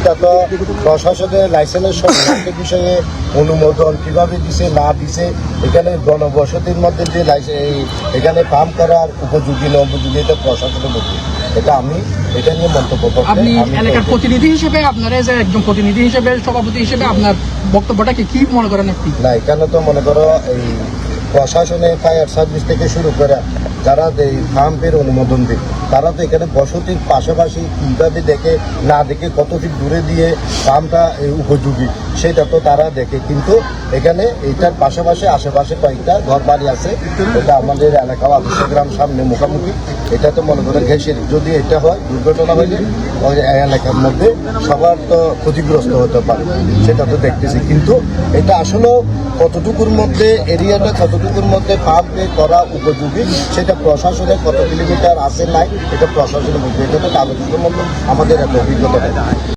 এটা তো প্রশাসনের লাইসেন্সের সংক্রান্ত বিষয়ে অনুমোদন কীভাবে দিছে না দিছে, এখানে গণবসতির মধ্যে যে এখানে পাম্প করার উপযোগী না উপযোগী এটা প্রশাসনের মধ্যে, এটা আমি এটা নিয়ে মন্তব্য করতে। আপনি এলাকার প্রতিনিধি হিসেবে, আপনার যে একজন প্রতিনিধি হিসেবে, সভাপতি হিসেবে আপনার বক্তব্যটাকে কি মনে করেন আপনি? না, এখানে তো মনে করো এই প্রশাসনে ফায়ার সার্ভিস থেকে শুরু করে যারা এই পাম্পের অনুমোদন দেয় তারা তো এখানে বসতির পাশাপাশি কীভাবে দেখে না দেখে কত ফিট দূরে দিয়ে পাম্পটা উপযোগী সেটা তো তারা দেখে, কিন্তু এখানে এইটার পাশাপাশি আশেপাশে কয়েকটা ঘর বাড়ি আছে, এটা আমাদের এলাকা আদর্শ গ্রাম সামনে মুখামুখি, এটা তো মনে করে ঘেঁষের যদি এটা হয় দুর্ঘটনা হলে ওই এলাকার মধ্যে সবার তো ক্ষতিগ্রস্ত হতে পারে, সেটা তো দেখতেছি। কিন্তু এটা আসলে কতটুকুর মধ্যে এরিয়াটা কতটুকুর মধ্যে পাম্প করা উপযোগী সেটা প্রশাসনের কত কিলোমিটার আছে নাই এটা প্রশাসনের মধ্যে, এটা তো কাগজের মধ্যে আমাদের এত অভিজ্ঞতা নেই।